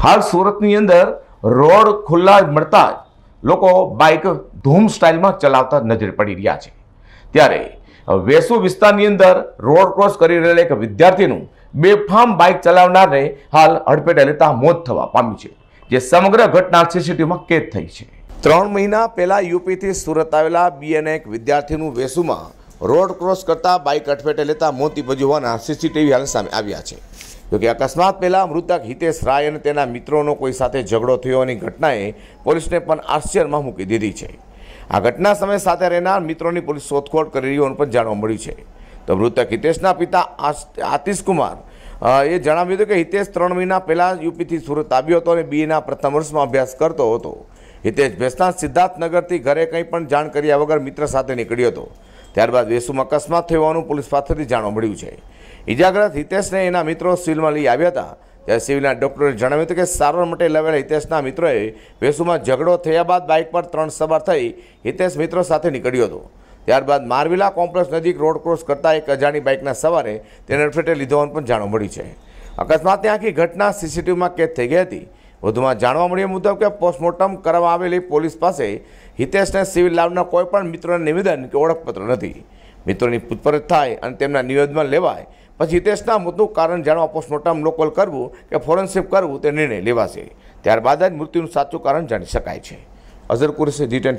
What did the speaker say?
હાલ સુરતની અંદર રોડ ખુલ્લા મળતા જ લોકો બાઇક ધૂમ સ્ટાઇલમાં ચલાવતા નજરે પડી રહ્યા છે। ત્યારે વેસુ વિસ્તારની અંદર રોડ ક્રોસ કરી રહેલા એક વિદ્યાર્થીનું બેફામ બાઇક ચલાવનારને હાલ હડફેટે લેતા મોત થવા પામ્યું છે, જે સમગ્ર ઘટના સીસીટીવીમાં કેદ થઈ છે। 3 મહિના પહેલા યુપીથી સુરત આવેલા બીએનએ એક વિદ્યાર્થીનું વેસુમાં રોડ ક્રોસ કરતા બાઇક હડફેટે લેતા મોત નીપજ્યું હોવાના સીસીટીવી હાલ સામે આવ્યા છે। જોકે અકસ્માત પહેલા મૃતક હિતેશ રાય અને તેના મિત્રોનો કોઈ સાથે ઝઘડો થયોની ઘટનાએ પોલીસને પણ આશ્ચર્યમાં મૂકી દીધી છે। આ ઘટના સમયે સાથે રહેનાર મિત્રોની પોલીસ શોધખોળ કરી રહી હોવાનું પણ જાણવા મળ્યું છે। તો મૃતક હિતેશના પિતા આતિશ કુમાર એ જણાવ્યું હતું કે હિતેશ 3 મહિના પહેલાં યુપીથી સુરત આવ્યો હતો અને બીએના પ્રથમ વર્ષમાં અભ્યાસ કરતો હતો। હિતેશ ભેસ્તાન સિદ્ધાર્થનગરથી ઘરે કંઈ પણ જાણ કર્યા વગર મિત્ર સાથે નીકળ્યો હતો। ત્યારબાદ વેસુમાં અકસ્માત થયો હોવાનું પોલીસ પાસેથી જાણવા મળ્યું છે। ઇજાગ્રસ્ત હિતેશને એના મિત્રો સિવિલમાં લઈ આવ્યા હતા, ત્યારે સિવિલના ડૉક્ટરે જણાવ્યું હતું કે સારવાર માટે લાવેલા હિતેશના મિત્રોએ વેસુમાં ઝઘડો થયા બાદ બાઇક પર 3 સવાર થઈ હિતેશ મિત્રો સાથે નીકળ્યો હતો। ત્યારબાદ મારવિલા કોમ્પ્લેક્સ નજીક રોડ ક્રોસ કરતા એક અજાણી બાઇકના સવારે તેને અડફેટે લીધો હોવાનું પણ જાણવા મળ્યું છે। અકસ્માતની આખી ઘટના સીસીટીવીમાં કેદ થઈ ગઈ હતી। વધુમાં જાણવા મળ્યા મુજબ કે પોસ્ટમોર્ટમ કરવા આવેલી પોલીસ પાસે હિતેશને સિવિલ લાવના કોઈ પણ મિત્રોને નિવેદન કે ઓળખપત્ર નથી। મિત્રોની પૂછપરછ થાય અને તેમના નિવેદન લેવાય પછી હિતેશના મોતનું કારણ જાણવા પોસ્ટમોર્ટમ લોકલ કરવું કે ફોરેન્સિક કરવું તે નિર્ણય લેવાશે। ત્યારબાદ જ મૃત્યુનું સાચું કારણ જાણી શકાય છે। અઝર કુરેશી, G10।